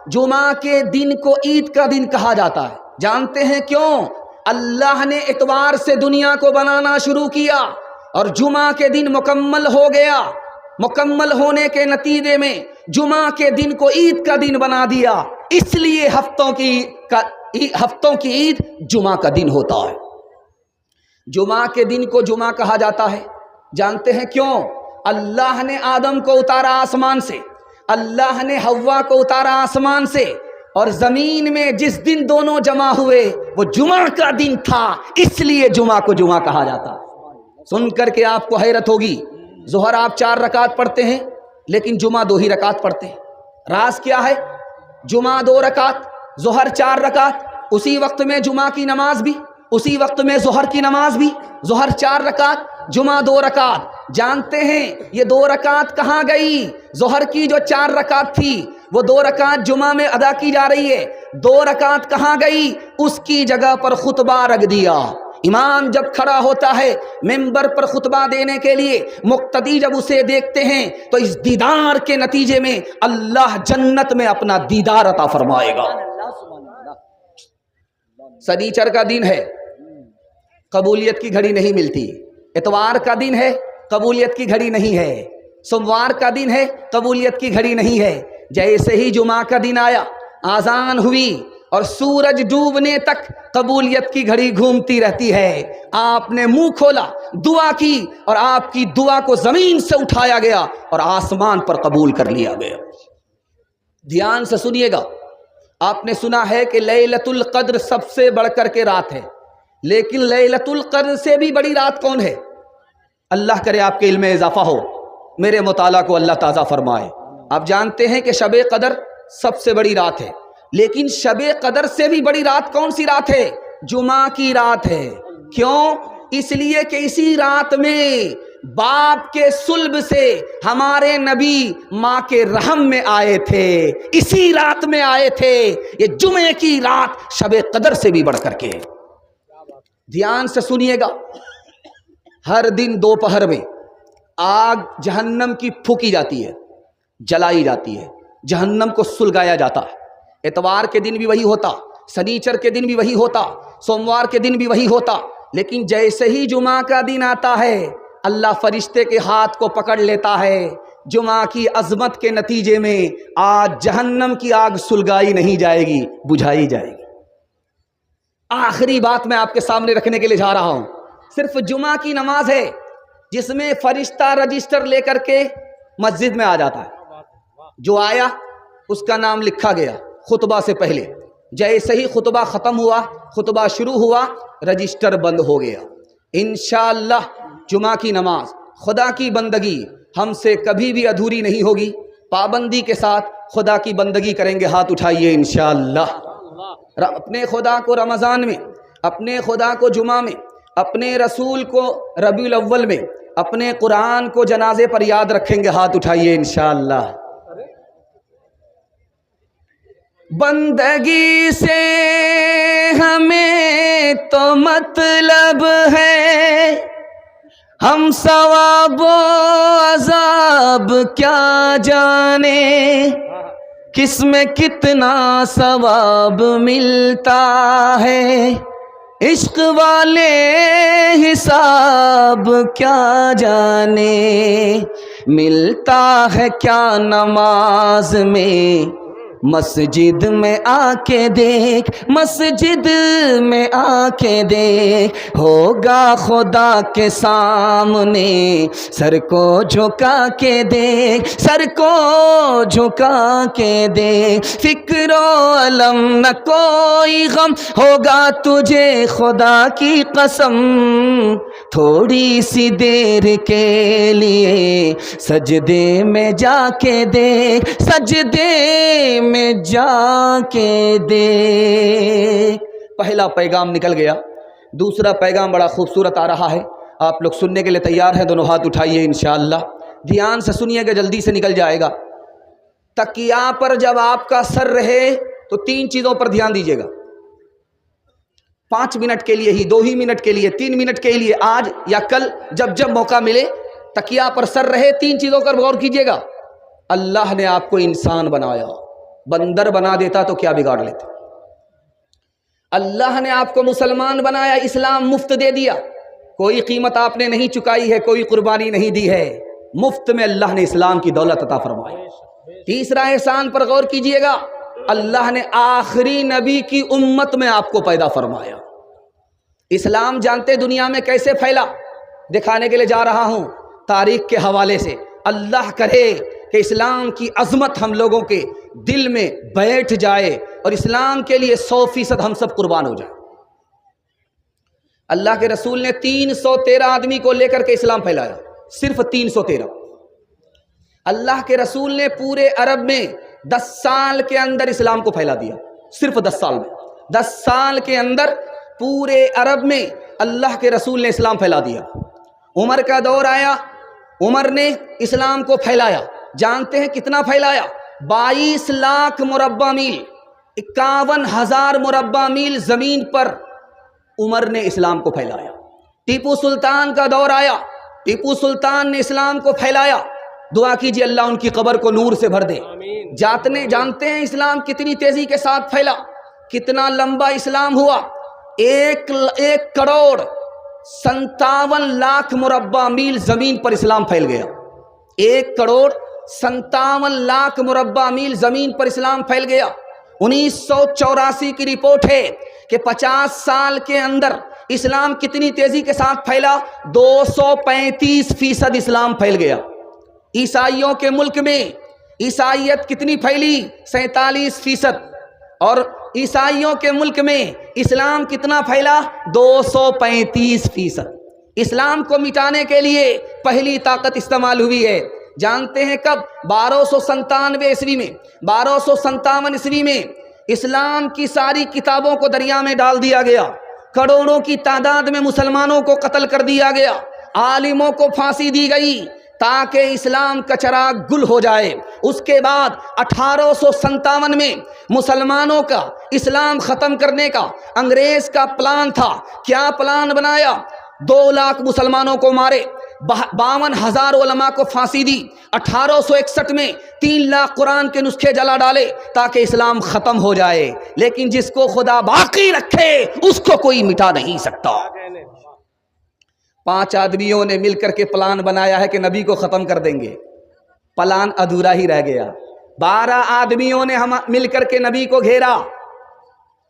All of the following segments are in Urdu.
جمعہ کے دن کو عید کا دن کہا جاتا ہے. جانتے ہیں کیوں؟ اللہ نے اتوار سے دنیا کو بنانا شروع کیا اور جمعہ کے دن مکمل ہو گیا. مکمل ہونے کے نتیجے میں جمعہ کے دن کو عید کا دن بنا دیا. اس لیے ہفتوں کی عید جمعہ کا دن ہوتا ہے. جمعہ کے دن کو جمعہ کہا جاتا ہے. جانتے ہیں کیوں؟ اللہ نے آدم کو اتارا آسمان سے، اللہ نے حوا کو اتارا آسمان سے، اور زمین میں جس دن دونوں جمع ہوئے وہ جمعہ کا دن تھا، اس لیے جمعہ کو جمعہ کہا جاتا ہے. سن کر کے آپ کو حیرت ہوگی، ظہر آپ 4 رکعت پڑھتے ہیں لیکن جمعہ 2 ہی رکعت پڑھتے ہیں. راز کیا ہے؟ جمعہ 2 رکعت، ظہر 4 رکعت، اسی وقت میں جمعہ کی نماز بھی، اسی وقت میں ظہر کی نماز بھی. ظہر 4 رکعت، جمعہ 2 رکعت. جانتے ہیں یہ 2 رکعت کہاں گئی؟ ظہر کی جو 4 رکعت تھی وہ 2 رکعت جمعہ میں ادا کی جا رہی ہے. 2 رکعت کہاں گئی؟ اس کی جگہ پر خطبہ رکھ دیا. امام جب کھڑا ہوتا ہے ممبر پر خطبہ دینے کے لیے، مقتدی جب اسے دیکھتے ہیں تو اس دیدار کے نتیجے میں اللہ جنت میں اپنا دیدار عطا فرمائے گا. سنیچر کا دن ہے، قبولیت کی گھڑی نہیں ملتی. اتوار کا دن ہے، قبولیت کی گھڑی نہیں ہے. سوموار کا دن ہے، قبولیت کی گھڑی نہیں ہے. جیسے ہی جمعہ کا دن آیا، آذان ہوئی اور سورج ڈوبنے تک قبولیت کی گھڑی گھومتی رہتی ہے. آپ نے منہ کھولا، دعا کی اور آپ کی دعا کو زمین سے اٹھایا گیا اور آسمان پر قبول کر لیا گیا. دھیان سے سنیے گا. آپ نے سنا ہے کہ لیلۃ القدر سب سے بڑھ کر کے رات ہے، لیکن لیلۃ القدر سے بھی بڑی رات کون ہے؟ اللہ کرے آپ کے علم میں اضافہ ہو، میرے مطالعہ کو اللہ تازہ فرمائے. آپ جانتے ہیں کہ شب قدر سب سے بڑی رات ہے، لیکن شب قدر سے بھی بڑی رات کون سی رات ہے؟ جمعہ کی رات ہے. کیوں؟ اس لیے کہ اسی رات میں باپ کے صلب سے ہمارے نبی ماں کے رحم میں آئے تھے، اسی رات میں آئے تھے. یہ جمعے کی رات شب قدر سے بھی بڑھ کر کے. دھیان سے سنیے گا. ہر دن دوپہر میں آگ جہنم کی پھونکی جاتی ہے، جلائی جاتی ہے، جہنم کو سلگایا جاتا ہے. اتوار کے دن بھی وہی ہوتا، سنیچر کے دن بھی وہی ہوتا، سوموار کے دن بھی وہی ہوتا. لیکن جیسے ہی جمعہ کا دن آتا ہے اللہ فرشتے کے ہاتھ کو پکڑ لیتا ہے. جمعہ کی عظمت کے نتیجے میں آج جہنم کی آگ سلگائی نہیں جائے گی، بجھائی جائے گی. آخری بات میں آپ کے سامنے رکھنے کے لیے جا رہا ہوں. صرف جمعہ کی نماز ہے جس میں فرشتہ رجسٹر لے کر کے مسجد میں آ جاتا ہے. جو آیا اس کا نام لکھا گیا خطبہ سے پہلے. جیسے ہی خطبہ ختم ہوا، خطبہ شروع ہوا، رجسٹر بند ہو گیا. انشاءاللہ جمعہ کی نماز، خدا کی بندگی ہم سے کبھی بھی ادھوری نہیں ہوگی. پابندی کے ساتھ خدا کی بندگی کریں گے. ہاتھ اٹھائیے انشاءاللہ. اپنے خدا کو رمضان میں، اپنے خدا کو جمعہ میں، اپنے رسول کو ربیع الاول میں، اپنے قرآن کو جنازے پر یاد رکھیں گے. ہاتھ اٹھائیے انشاءاللہ. بندگی سے ہمیں تو مطلب ہے، ہم ثواب و عذاب کیا جانے، کس میں کتنا ثواب ملتا ہے، عشق والے حساب کیا جانے، ملتا ہے کیا نماز میں، مسجد میں آ کے دیکھ، مسجد میں آ کے دیکھ، ہوگا خدا کے سامنے، سر کو جھکا کے دیکھ، سر کو جھکا کے دیکھ، فکر و علم نہ کوئی غم ہوگا تجھے خدا کی قسم، تھوڑی سی دیر کے لیے سجدے میں جا کے دیکھ، سجدے میں جا کے دیکھ. پہلا پیغام نکل گیا. دوسرا پیغام بڑا خوبصورت آ رہا ہے. آپ لوگ سننے کے لیے تیار ہیں؟ دونوں ہاتھ اٹھائیے انشاءاللہ. دھیان سے سنیے گا، جلدی سے نکل جائے گا. تکیہ پر جب آپ کا سر رہے تو 3 چیزوں پر دھیان دیجیے گا. 5 منٹ کے لیے ہی، 2 ہی منٹ کے لیے، 3 منٹ کے لیے، آج یا کل جب موقع ملے تکیہ پر سر رہے 3 چیزوں پر غور کیجیے گا. اللہ نے آپ کو انسان بنایا، بندر بنا دیتا تو کیا بگاڑ لیتے؟ اللہ نے آپ کو مسلمان بنایا، اسلام مفت دے دیا، کوئی قیمت آپ نے نہیں چکائی ہے، کوئی قربانی نہیں دی ہے، مفت میں اللہ نے اسلام کی دولت عطا فرمائی۔ تیسرا احسان پر غور کیجئے گا، اللہ نے آخری نبی کی امت میں آپ کو پیدا فرمایا۔ اسلام جانتے دنیا میں کیسے پھیلا؟ دکھانے کے لیے جا رہا ہوں تاریخ کے حوالے سے۔ اللہ کرے کہ اسلام کی عظمت ہم لوگوں کے دل میں بیٹھ جائے اور اسلام کے لیے 100% ہم سب قربان ہو جائیں۔ اللہ کے رسول نے 313 آدمی کو لے کر کے اسلام پھیلایا، صرف 313۔ اللہ کے رسول نے پورے عرب میں 10 سال کے اندر اسلام کو پھیلا دیا، صرف 10 سال میں۔ 10 سال کے اندر پورے عرب میں اللہ کے رسول نے اسلام پھیلا دیا۔ عمر کا دور آیا، عمر نے اسلام کو پھیلایا۔ جانتے ہیں کتنا پھیلایا؟ 22 لاکھ مربع میل، 51,000 مربع میل زمین پر عمر نے اسلام کو پھیلایا۔ ٹیپو سلطان کا دور آیا، ٹیپو سلطان نے اسلام کو پھیلایا۔ دعا کیجئے اللہ ان کی قبر کو نور سے بھر دے۔ جانتے ہیں اسلام کتنی تیزی کے ساتھ پھیلا، کتنا لمبا اسلام ہوا؟ 1 کروڑ 57 لاکھ مربع میل زمین پر اسلام پھیل گیا۔ 1 کروڑ 57 لاکھ مربع میل زمین پر اسلام پھیل گیا۔ 1984 کی رپورٹ ہے کہ 50 سال کے اندر اسلام کتنی تیزی کے ساتھ پھیلا؟ 235% اسلام پھیل گیا۔ عیسائیوں کے ملک میں عیسائیت کتنی پھیلی؟ 47%۔ اور عیسائیوں کے ملک میں اسلام کتنا پھیلا؟ 235%۔ اسلام کو مٹانے کے لیے پہلی طاقت استعمال ہوئی ہے، جانتے ہیں کب؟ 1297 عیسوی میں۔ 1257 عیسوی میں اسلام کی ساری کتابوں کو دریا میں ڈال دیا گیا، کروڑوں کی تعداد میں مسلمانوں کو قتل کر دیا گیا، عالموں کو پھانسی دی گئی تاکہ اسلام کا چراغ گل ہو جائے۔ اس کے بعد 1857 میں مسلمانوں کا اسلام ختم کرنے کا انگریز کا پلان تھا۔ کیا پلان بنایا؟ 2 لاکھ مسلمانوں کو مارے، 52,000 علماء کو پھانسی دی۔ 1861 میں 3 لاکھ قرآن کے نسخے جلا ڈالے تاکہ اسلام ختم ہو جائے۔ لیکن جس کو خدا باقی رکھے اس کو کوئی مٹا نہیں سکتا۔ 5 آدمیوں نے مل کر کے پلان بنایا ہے کہ نبی کو ختم کر دیں گے، پلان ادھورا ہی رہ گیا۔ 12 آدمیوں نے مل کر کے نبی کو گھیرا،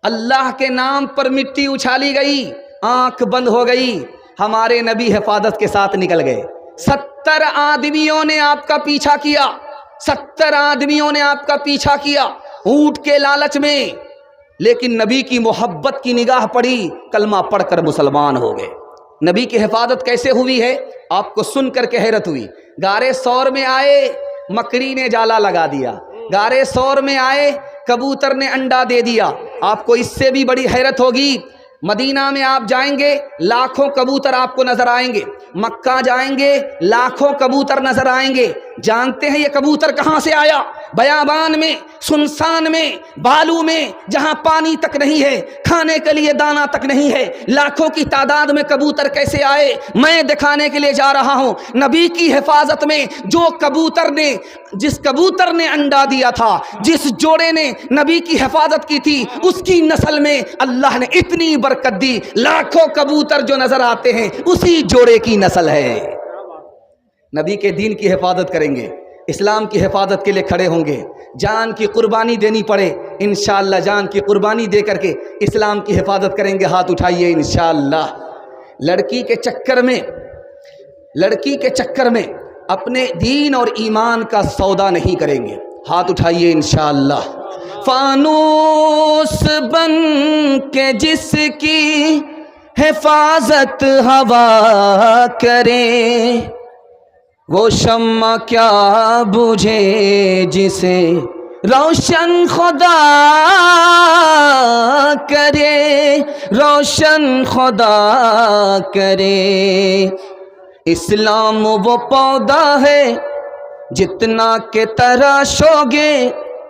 اللہ کے نام پر مٹی اچھالی گئی، آنکھ بند ہو گئی، ہمارے نبی حفاظت کے ساتھ نکل گئے۔ 70 آدمیوں نے آپ کا پیچھا کیا، 70 آدمیوں نے آپ کا پیچھا کیا اونٹ کے لالچ میں، لیکن نبی کی محبت کی نگاہ پڑی، کلمہ پڑھ کر مسلمان ہو گئے۔ نبی کی حفاظت کیسے ہوئی ہے آپ کو سن کر کے حیرت ہوئی۔ غارِ ثور میں آئے، مکڑی نے جالا لگا دیا۔ غارِ ثور میں آئے، کبوتر نے انڈا دے دیا۔ آپ کو اس سے بھی بڑی حیرت ہوگی، مدینہ میں آپ جائیں گے لاکھوں کبوتر آپ کو نظر آئیں گے، مکہ جائیں گے لاکھوں کبوتر نظر آئیں گے۔ جانتے ہیں یہ کبوتر کہاں سے آیا؟ بیابان میں، سنسان میں، بالو میں، جہاں پانی تک نہیں ہے، کھانے کے لیے دانہ تک نہیں ہے، لاکھوں کی تعداد میں کبوتر کیسے آئے؟ میں دکھانے کے لیے جا رہا ہوں نبی کی حفاظت میں جس کبوتر نے انڈا دیا تھا، جس جوڑے نے نبی کی حفاظت کی تھی، اس کی نسل میں اللہ نے اتنی برکت دی، لاکھوں کبوتر جو نظر آتے ہیں اسی جوڑے کی نسل ہے۔ نبی کے دین کی حفاظت کریں گے، اسلام کی حفاظت کے لیے کھڑے ہوں گے، جان کی قربانی دینی پڑے انشاءاللہ جان کی قربانی دے کر کے اسلام کی حفاظت کریں گے۔ ہاتھ اٹھائیے انشاءاللہ۔ لڑکی کے چکر میں اپنے دین اور ایمان کا سودا نہیں کریں گے۔ ہاتھ اٹھائیے انشاءاللہ۔ فانوس بن کے جس کی حفاظت ہوا کرے، وہ شمع کیا بجھے جسے روشن خدا کرے، روشن خدا کرے۔ اسلام وہ پودا ہے جتنا کہ تراشو گے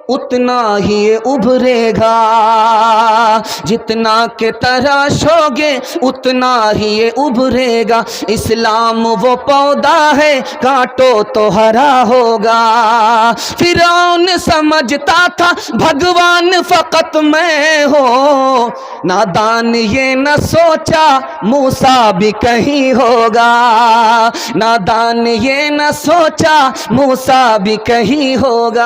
اتنا ہی ابھرے گا، جتنا کہ تراشو گے اتنا ہی ابھرے گا۔ اسلام وہ پودا ہے کاٹو تو ہرا ہوگا۔ فرعون سمجھتا تھا بھگوان فقط میں ہوں، نادان یہ نہ سوچا موسیٰ بھی کہیں ہوگا، نادان یہ نہ سوچا موسیٰ بھی کہیں ہوگا۔